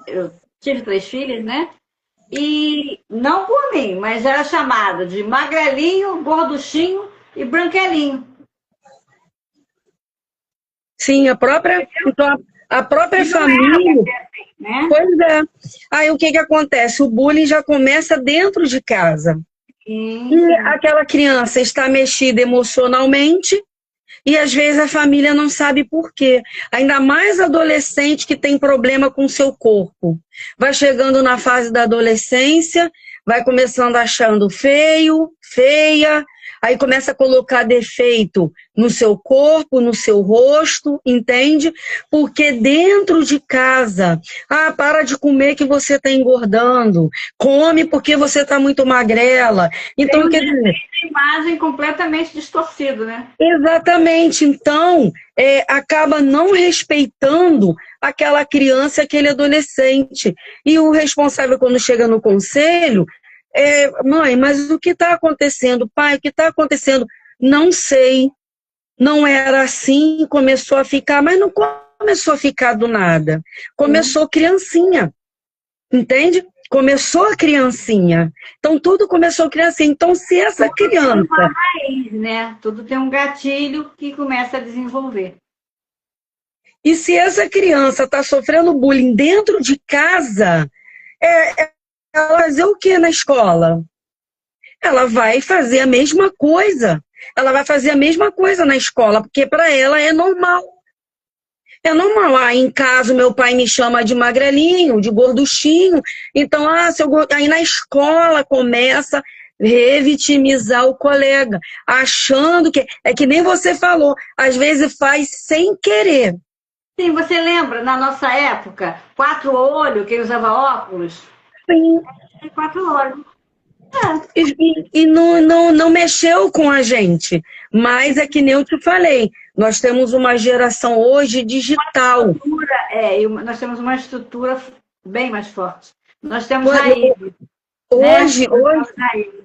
eu tive 3 filhas, né? E não por mim, mas era chamada de magrelinho, gorduchinho e branquelinho. Sim, então, a própria E não era pra família, ser assim, né? pois é. Aí o que que acontece? O bullying já começa dentro de casa. Sim, E sim. aquela criança está mexida emocionalmente e às vezes a família não sabe por quê. Ainda mais adolescente que tem problema com seu corpo. Vai chegando na fase da adolescência, vai começando achando feio, feia, aí começa a colocar defeito no seu corpo, no seu rosto, entende? Porque dentro de casa, para de comer que você está engordando, come porque você está muito magrela. Tem Então, um quer desenho dizer, de imagem completamente distorcido, né? exatamente. Então, acaba não respeitando aquela criança, aquele adolescente. E o responsável, quando chega no conselho, mãe, mas o que está acontecendo? Pai, o que está acontecendo? Não sei. Não era assim, começou a ficar, mas não começou a ficar do nada. Sim. Começou criancinha. Entende? Começou a criancinha. Então, tudo começou criancinha. Então, se essa Tudo tem uma criança. raiz, né? Tudo tem um gatilho que começa a desenvolver. E se essa criança está sofrendo bullying dentro de casa, ela vai fazer o que na escola? Ela vai fazer a mesma coisa. Ela vai fazer a mesma coisa na escola, porque para ela é normal. É normal. Em casa, meu pai me chama de magrelinho, de gorduchinho. Então, se eu... aí na escola começa a revitimizar o colega, achando que. É que nem você falou, às vezes faz sem querer. Sim, você lembra, na nossa época, 4 olhos, quem usava óculos? Sim. Tem 4 olhos. E não mexeu com a gente. Mas é que nem eu te falei, nós temos uma geração hoje digital. Nós temos uma estrutura bem mais forte. Nós temos Hoje, raízes, né? hoje, Nós temos raízes.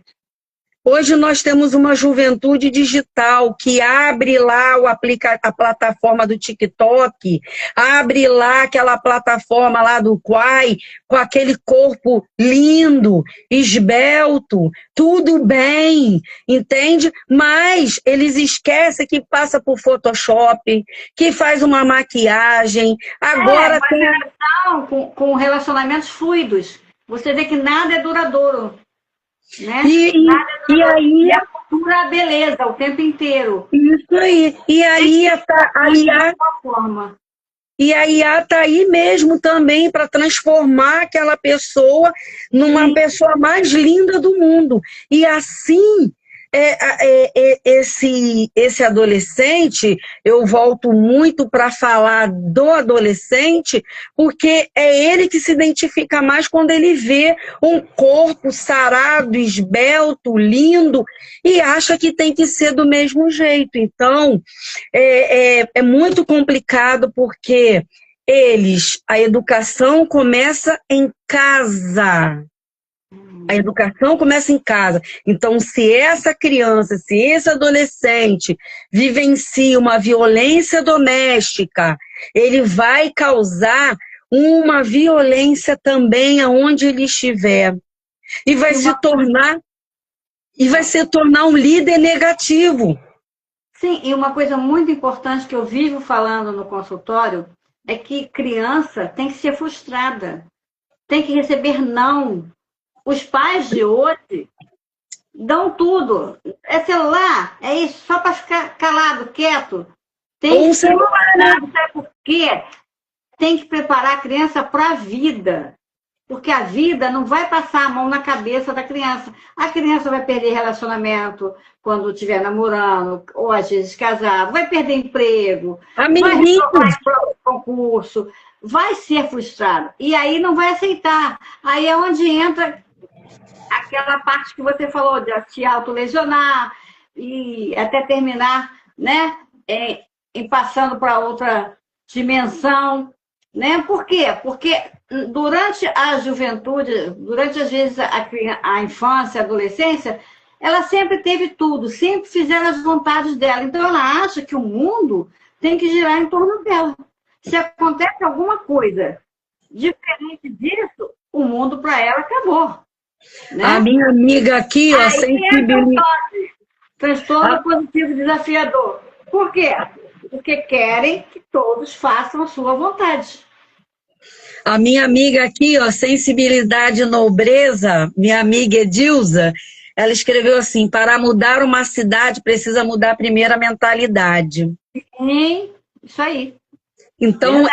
Hoje nós temos uma juventude digital que abre lá a plataforma do TikTok, abre lá aquela plataforma lá do Quai, com aquele corpo lindo, esbelto, tudo bem, entende? Mas eles esquecem que passa por Photoshop, que faz uma maquiagem, agora Uma tem... geração com relacionamentos fluidos. Você vê que nada é duradouro, né? E, e, Nada é e duradouro. aí, E a cultura a beleza o tempo inteiro. isso aí, e Tem aí que a de IA. alguma forma. E a IA está aí mesmo também para transformar aquela pessoa numa Sim. pessoa mais linda do mundo. E assim, esse adolescente, eu volto muito para falar do adolescente, porque é ele que se identifica mais quando ele vê um corpo sarado, esbelto, lindo, e acha que tem que ser do mesmo jeito. Então, é muito complicado porque a educação começa em casa. A educação começa em casa. Então, se essa criança, se esse adolescente vivencia uma violência doméstica, ele vai causar uma violência também aonde ele estiver. E vai E se uma tornar, e vai se tornar um líder negativo. Sim, e uma coisa muito importante que eu vivo falando no consultório é que criança tem que ser frustrada, tem que receber não. Os pais de hoje dão tudo. É celular, é isso, só para ficar calado, quieto. Tem Ou que um ser celular, né? frustrado, sabe por quê? Tem que preparar a criança para a vida. Porque a vida não vai passar a mão na cabeça da criança. A criança vai perder relacionamento quando estiver namorando, ou às vezes casado, vai perder emprego, vai reprovar Amiguinhos. em concurso, vai ser frustrado. E aí não vai aceitar. Aí é onde entra aquela parte que você falou de se autolesionar e até terminar, né, em passando para outra dimensão, né? Por quê? Porque durante a juventude, durante às vezes a infância, a adolescência, ela sempre teve tudo, sempre fizeram as vontades dela. Então ela acha que o mundo tem que girar em torno dela. Se acontece alguma coisa Diferente disso, o mundo para ela acabou. Né? A minha amiga aqui, ó, transtorno positivo desafiador. Por quê? Porque querem que todos façam a sua vontade. A minha amiga aqui, ó, sensibilidade e nobreza, minha amiga Edilza, ela escreveu assim: para mudar uma cidade precisa mudar primeiro a mentalidade. Sim, isso aí. Então,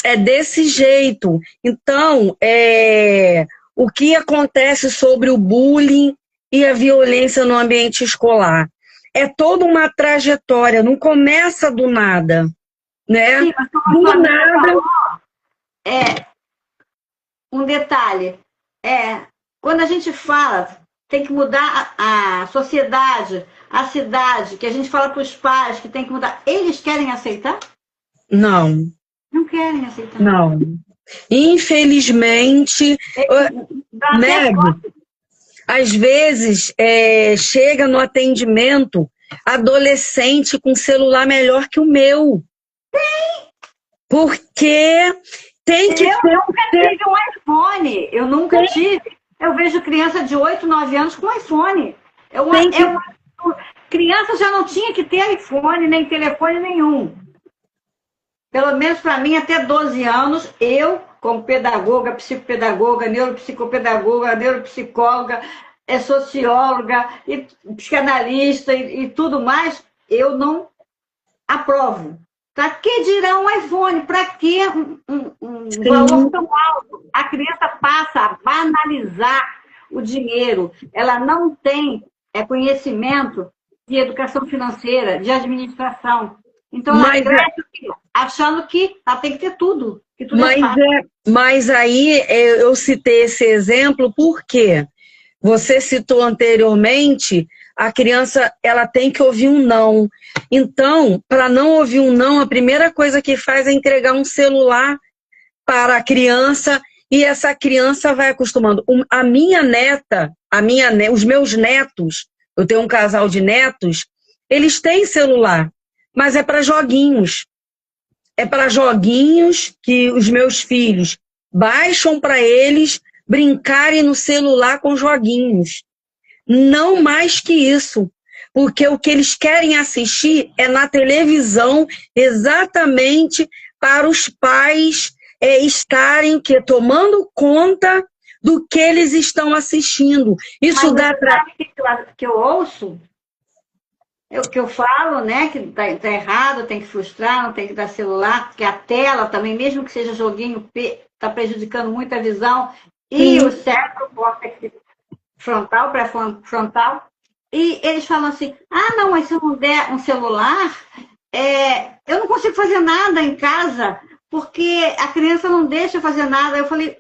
é desse jeito. Então, o que acontece sobre o bullying e a violência no ambiente escolar? É toda uma trajetória, não começa do nada, né? Sim, mas do nada. Um detalhe, quando a gente fala, tem que mudar a sociedade, a cidade, que a gente fala para os pais que tem que mudar, eles querem aceitar? Não. Não querem aceitar. Não. Infelizmente, né, às vezes chega no atendimento adolescente com celular melhor que o meu. Tem! Porque tem que ter... Eu nunca tive um iPhone. Eu nunca tive. Eu vejo criança de 8, 9 anos com iPhone. Criança já não tinha que ter iPhone, nem telefone nenhum. Pelo menos para mim, até 12 anos, eu, como pedagoga, psicopedagoga, neuropsicopedagoga, neuropsicóloga, socióloga, e psicanalista e tudo mais, eu não aprovo. Para que dirá um iPhone? Para que um valor tão alto? A criança passa a banalizar o dinheiro. Ela não tem conhecimento de educação financeira, de administração. Então, ela cresce achando que ela tem que ter tudo. Que tudo mas aí eu citei esse exemplo porque você citou anteriormente, a criança ela tem que ouvir um não. Então, para não ouvir um não, a primeira coisa que faz é entregar um celular para a criança e essa criança vai acostumando. A minha neta, os meus netos, eu tenho um casal de netos, eles têm celular, mas é para joguinhos. É para joguinhos que os meus filhos baixam para eles brincarem no celular com joguinhos. Não mais que isso. Porque o que eles querem assistir é na televisão, exatamente para os pais estarem tomando conta do que eles estão assistindo. Isso dá para... que eu ouço? O que eu falo, né, que tá errado, tem que frustrar, não tem que dar celular, porque a tela também, mesmo que seja joguinho, está prejudicando muito a visão e o cérebro, o córtex frontal, pré-frontal. E eles falam assim, não, mas se eu não der um celular, eu não consigo fazer nada em casa, porque a criança não deixa fazer nada. Eu falei,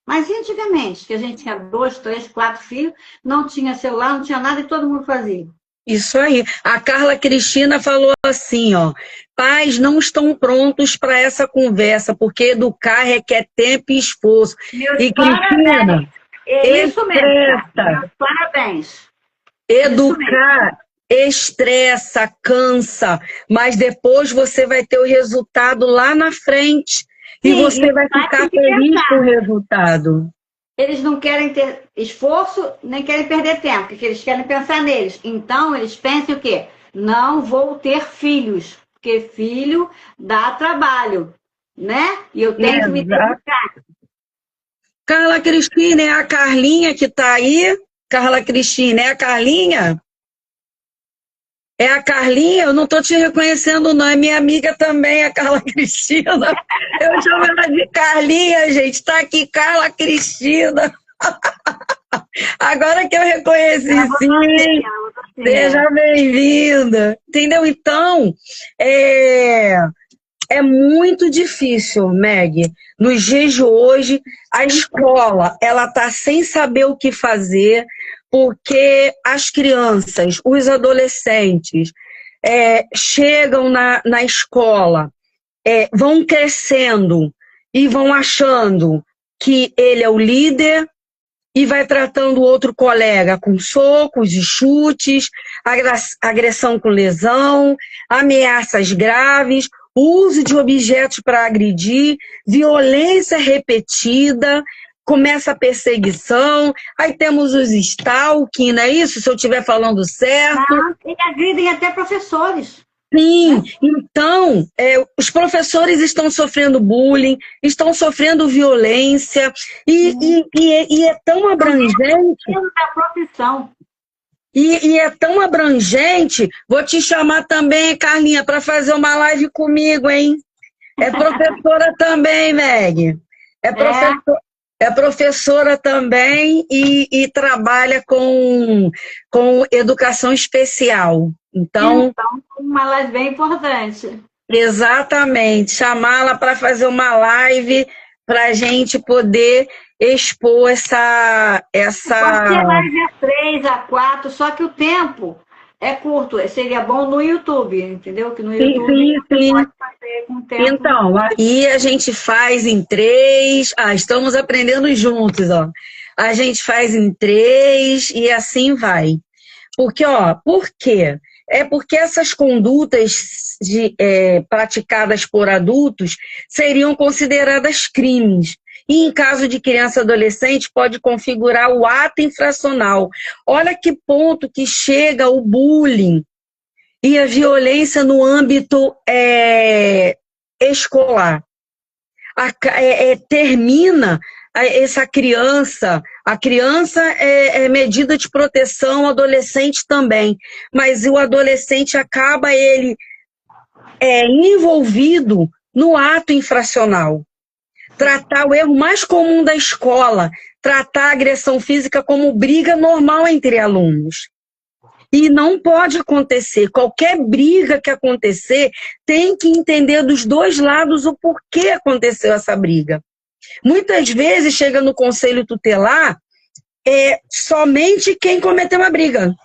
mas e antigamente, que a gente tinha 2, 3, 4 filhos, não tinha celular, não tinha nada e todo mundo fazia. Isso aí. A Carla Cristina falou assim, ó, pais não estão prontos para essa conversa, porque educar requer tempo e esforço. E Cristina, isso mesmo. Parabéns. Educar estressa, cansa, mas depois você vai ter o resultado lá na frente. Sim, e você vai ficar feliz com o resultado. Eles não querem ter esforço, nem querem perder tempo, porque eles querem pensar neles. Então, eles pensam o quê? Não vou ter filhos, porque filho dá trabalho, né? E eu tenho que me dedicar. Carla Cristina, é a Carlinha que está aí? Carla Cristina, é a Carlinha? É a Carlinha? Eu não estou te reconhecendo, não. É minha amiga também, a Carla Cristina. Eu chamo ela de Carlinha, gente. Está aqui, Carla Cristina. Agora que eu reconheci, sim. Seja bem-vinda. Entendeu? Então, é muito difícil, Meg. Nos dias de hoje, a escola ela está sem saber o que fazer, porque as crianças, os adolescentes, chegam na escola, vão crescendo e vão achando que ele é o líder e vai tratando o outro colega com socos e chutes, agressão com lesão, ameaças graves. uso de objetos para agredir, violência repetida, começa a perseguição, aí temos os stalking, não é isso? Se eu estiver falando certo. Não, e agridem até professores. Sim, então, os professores estão sofrendo bullying, estão sofrendo violência, e é tão abrangente. Da profissão. E é tão abrangente, vou te chamar também, Carlinha, para fazer uma live comigo, hein? É professora também, Meg. É professora também e trabalha com educação especial. Então, uma live bem importante. Exatamente. Chamá-la para fazer uma live para a gente poder expor essa... Pode ser live A3, A4, só que o tempo é curto. Seria bom no YouTube, entendeu? Que no YouTube sim. Pode fazer com tempo. Então, aí a gente faz em 3... estamos aprendendo juntos, ó. A gente faz em 3 e assim vai. Porque, por quê? É porque essas condutas praticadas por adultos seriam consideradas crimes. E em caso de criança e adolescente, pode configurar o ato infracional. Olha que ponto que chega o bullying e a violência no âmbito escolar. Termina essa criança, a criança é medida de proteção, o adolescente também, mas o adolescente acaba ele envolvido no ato infracional. Tratar o erro mais comum da escola, tratar a agressão física como briga normal entre alunos. E não pode acontecer. Qualquer briga que acontecer, tem que entender dos dois lados o porquê aconteceu essa briga. Muitas vezes chega no conselho tutelar somente quem cometeu uma briga.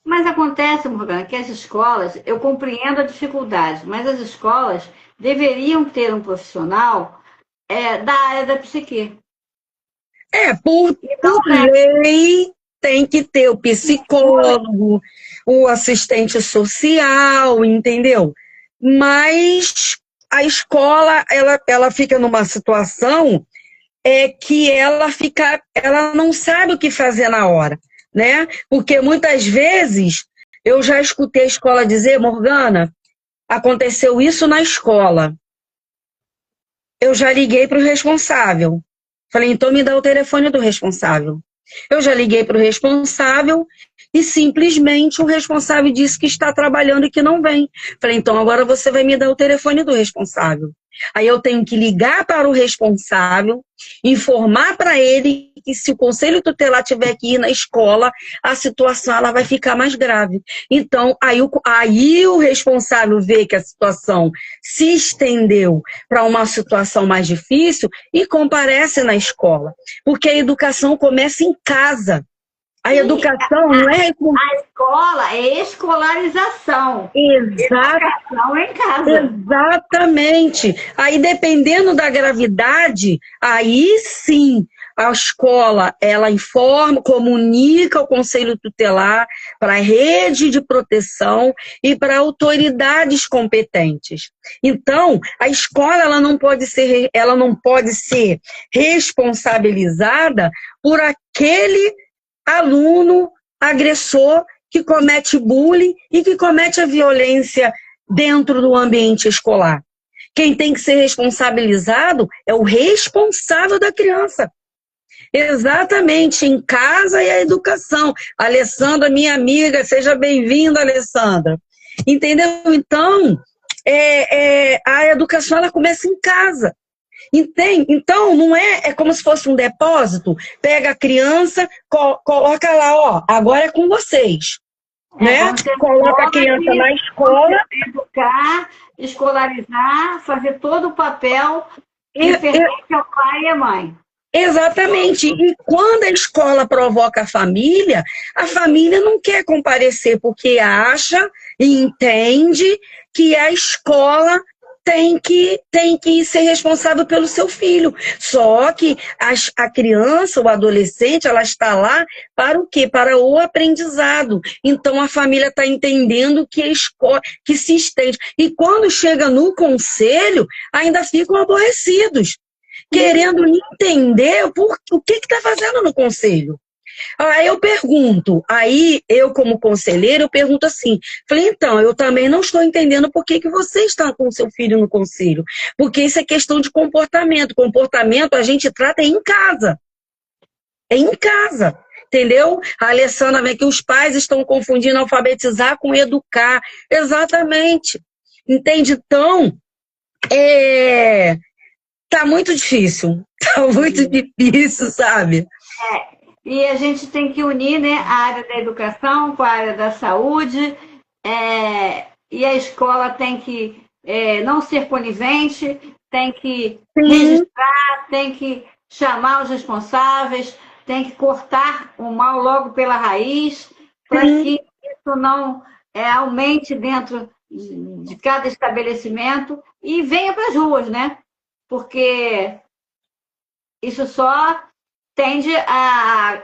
Mas acontece, Morgana, que as escolas, eu compreendo a dificuldade, mas as escolas deveriam ter um profissional da área da psique. Por lei, tem que ter o psicólogo, o assistente social, entendeu? Mas a escola, ela fica numa situação que ela não sabe o que fazer na hora, né? Porque muitas vezes eu já escutei a escola dizer, Morgana, aconteceu isso na escola. Eu já liguei para o responsável. Falei, então me dá o telefone do responsável. Eu já liguei para o responsável e simplesmente o responsável disse que está trabalhando e que não vem. Falei, então agora você vai me dar o telefone do responsável. Aí eu tenho que ligar para o responsável, informar para ele que se o conselho tutelar tiver que ir na escola, a situação ela vai ficar mais grave. Então, aí o responsável vê que a situação se estendeu para uma situação mais difícil e comparece na escola. Porque a educação começa em casa. A educação não é... A escola é escolarização. Educação é em casa. Exatamente. Aí, dependendo da gravidade, aí sim, a escola, ela informa, comunica o conselho tutelar para a rede de proteção e para autoridades competentes. Então, a escola ela não pode ser responsabilizada por aquele aluno agressor que comete bullying e que comete a violência dentro do ambiente escolar. Quem tem que ser responsabilizado é o responsável da criança. Exatamente, em casa e a educação. Alessandra, minha amiga, seja bem-vinda, Alessandra. Entendeu? Então, a educação ela começa em casa. Entende? Então, não é como se fosse um depósito. Pega a criança, coloca lá, agora é com vocês. Né? Coloca a criança na escola. Educar, escolarizar, fazer todo o papel que pertence ao pai e à mãe. Exatamente. E quando a escola provoca a família não quer comparecer porque acha e entende que a escola tem que ser responsável pelo seu filho. Só que a criança, o adolescente, ela está lá para o quê? Para o aprendizado. Então, a família está entendendo que a escola, que se estende. E quando chega no conselho, ainda ficam aborrecidos, querendo entender o que está fazendo no conselho. Aí eu pergunto, eu como conselheira, eu pergunto assim, falei, então, eu também não estou entendendo por que você está com seu filho no conselho, porque isso é questão de comportamento, comportamento a gente trata em casa, entendeu? A Alessandra vê que os pais estão confundindo alfabetizar com educar, exatamente, entende? Então, tá muito difícil, sabe? E a gente tem que unir, né, a área da educação com a área da saúde, e a escola tem que não ser conivente, tem que registrar, tem que chamar os responsáveis, tem que cortar o mal logo pela raiz, para que isso não aumente dentro de cada estabelecimento e venha para as ruas, né? Porque isso só tende a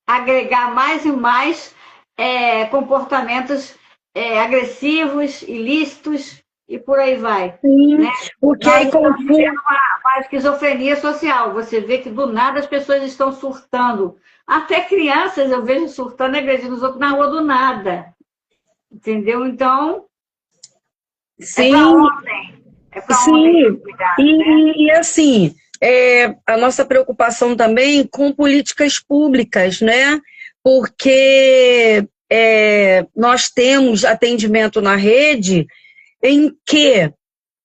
agregar mais e mais comportamentos agressivos, ilícitos e por aí vai. Sim, né? porque Nós estamos vivendo uma esquizofrenia social. Você vê que do nada as pessoas estão surtando. Até crianças eu vejo surtando e agredindo os outros na rua do nada. Entendeu? Então, sim, para ontem. sim. Cuidado, né? E assim, a nossa preocupação também com políticas públicas, né? Porque nós temos atendimento na rede em que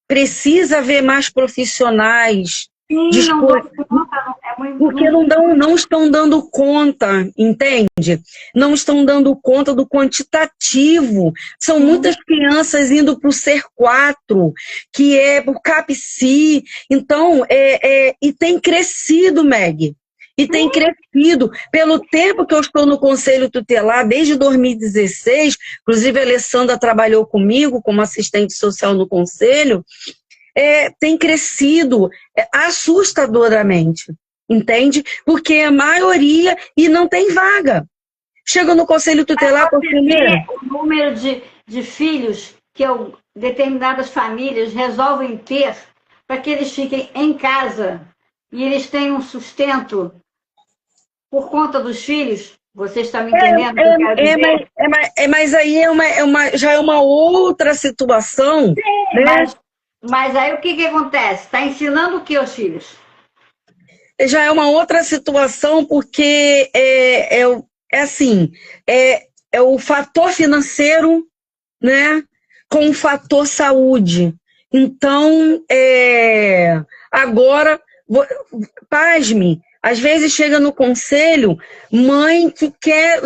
precisa haver mais profissionais. Sim, não dou conta, porque não estão dando conta, entende? Não estão dando conta do quantitativo. São muitas crianças indo para o Ser 4, que é por CAPSI. Então, e tem crescido, Meg. E tem crescido. Pelo tempo que eu estou no Conselho Tutelar, desde 2016, inclusive a Alessandra trabalhou comigo como assistente social no Conselho, tem crescido assustadoramente, entende? Porque a maioria, e não tem vaga. Chega no Conselho Tutelar, o número de filhos que determinadas famílias resolvem ter para que eles fiquem em casa e eles tenham um sustento por conta dos filhos. Você está me entendendo o que eu quero dizer? Mas aí já é uma outra situação. Sim, né? Mas aí o que acontece? Está ensinando o que aos filhos? Já é uma outra situação, porque é o fator financeiro, né, com o fator saúde. Então, agora, pasme, às vezes chega no conselho mãe que quer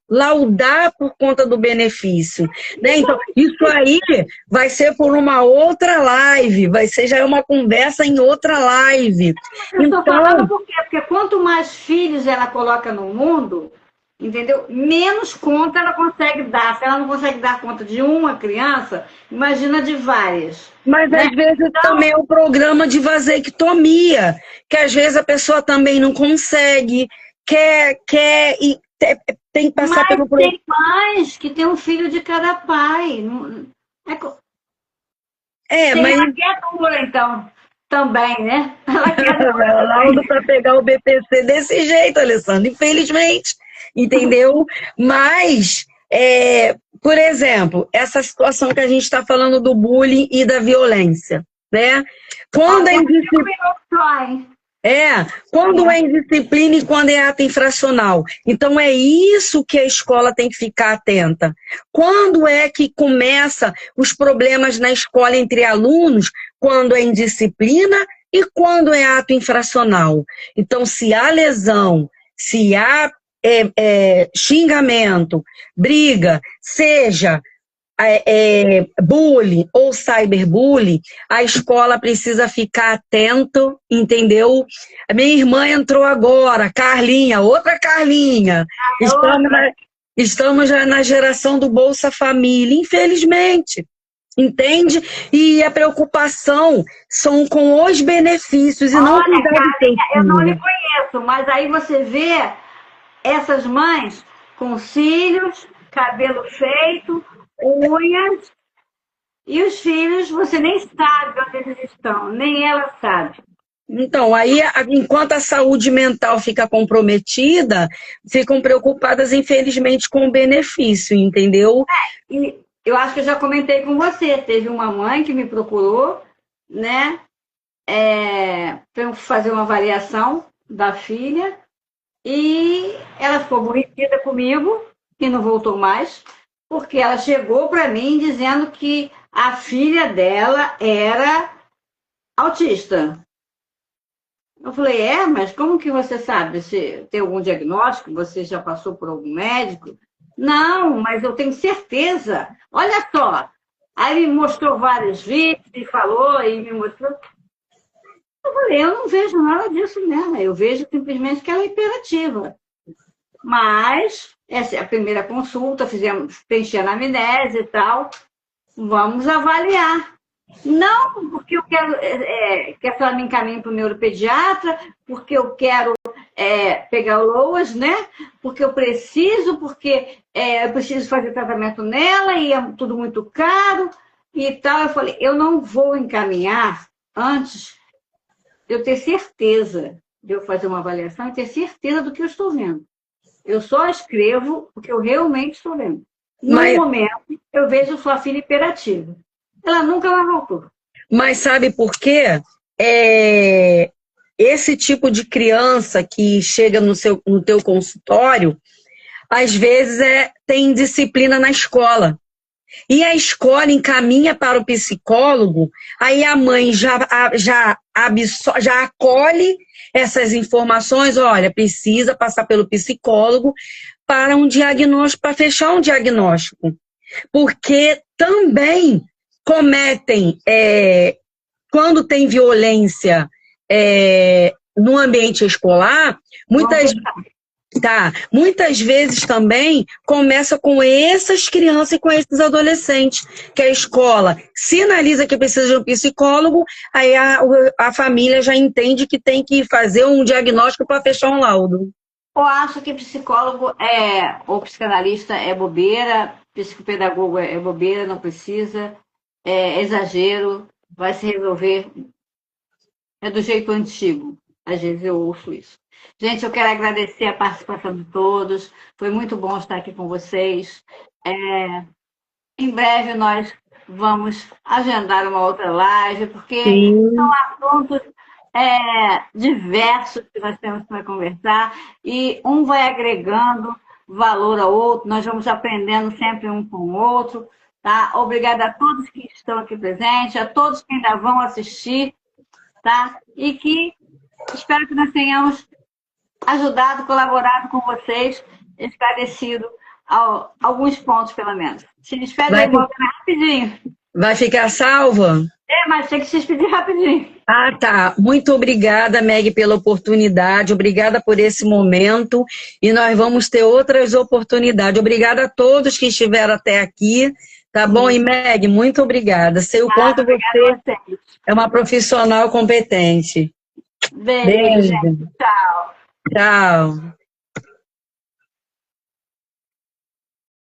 laudar por conta do benefício. Né? Então, isso aí vai ser por uma outra live, já é uma conversa em outra live. Eu estou falando por quê? Porque quanto mais filhos ela coloca no mundo, entendeu? Menos conta ela consegue dar. Se ela não consegue dar conta de uma criança, imagina de várias. Mas às vezes também é um programa de vasectomia, que às vezes a pessoa também não consegue, quer e tem que passar pelo programa. Tem mães que tem um filho de cada pai. Mas ela quer dura, então, também, né? Ela quer dura para pegar o BPC desse jeito, Alessandra, infelizmente, entendeu? Mas, por exemplo, essa situação que a gente está falando do bullying e da violência, né? Quando é indisciplina e quando é ato infracional. Então, é isso que a escola tem que ficar atenta. Quando é que começa os problemas na escola entre alunos? Quando é indisciplina e quando é ato infracional. Então, se há lesão, se há xingamento, briga, seja bullying ou cyberbullying, a escola precisa ficar atento, entendeu? A minha irmã entrou agora, Carlinha, outra Carlinha. Estamos já na geração do Bolsa Família, infelizmente. entende? E a preocupação são com os benefícios e não Olha, cuidar do teu eu não lhe filho. conheço, mas aí você vê essas mães com cílios, cabelo feito, unhas, e os filhos, você nem sabe onde eles estão, nem ela sabe. Então, aí, enquanto a saúde mental fica comprometida, ficam preocupadas, infelizmente, com o benefício, entendeu? E eu acho que eu já comentei com você, teve uma mãe que me procurou, né, para eu fazer uma avaliação da filha, e ela ficou aborrecida comigo, e não voltou mais, porque ela chegou para mim dizendo que a filha dela era autista. Eu falei, mas como que você sabe? Você tem algum diagnóstico? Você já passou por algum médico? Não, mas eu tenho certeza. Olha só. Aí me mostrou vários vídeos e falou, e me mostrou. Eu falei, eu não vejo nada disso nela. Eu vejo simplesmente que ela é hiperativa. Mas, essa é a primeira consulta, preenchi a anamnese e tal. Vamos avaliar. Não porque eu quero que ela me encaminhe para o neuropediatra, porque eu quero pegar o LOAS, né? Porque eu preciso fazer tratamento nela e é tudo muito caro e tal. Eu falei, eu não vou encaminhar antes de eu ter certeza de eu fazer uma avaliação e ter certeza do que eu estou vendo. Eu só escrevo o que eu realmente estou vendo. No momento, eu vejo sua filha hiperativa. Ela nunca mais voltou. Mas sabe por quê? Esse tipo de criança que chega no teu consultório, às vezes tem disciplina na escola. E a escola encaminha para o psicólogo, aí a mãe já acolhe essas informações, olha, precisa passar pelo psicólogo para um diagnóstico, para fechar um diagnóstico. Porque também cometem, quando tem violência no ambiente escolar, muitas vezes também começa com essas crianças e com esses adolescentes, que a escola sinaliza que precisa de um psicólogo, aí a família já entende que tem que fazer um diagnóstico para fechar um laudo. Eu acho que psicólogo ou psicanalista é bobeira, psicopedagogo é bobeira, não precisa, é exagero, vai se resolver. É do jeito antigo. Às vezes eu ouço isso. Gente, eu quero agradecer a participação de todos. Foi muito bom estar aqui com vocês. Em breve nós vamos agendar uma outra live, porque são assuntos diversos que nós temos para conversar e um vai agregando valor ao outro, nós vamos aprendendo sempre um com o outro, tá? Obrigada a todos que estão aqui presentes, a todos que ainda vão assistir, tá? E que espero que nós tenhamos ajudado, colaborado com vocês, esclarecido alguns pontos, pelo menos. Se despede aí, rapidinho. Vai ficar salva? Mas tem que se despedir rapidinho. Ah, tá. Muito obrigada, Meg, pela oportunidade. Obrigada por esse momento. E nós vamos ter outras oportunidades. Obrigada a todos que estiveram até aqui. Tá bom? E, Meg, muito obrigada. Sei o quanto você é uma profissional competente. Beijo. Tchau. Tchau.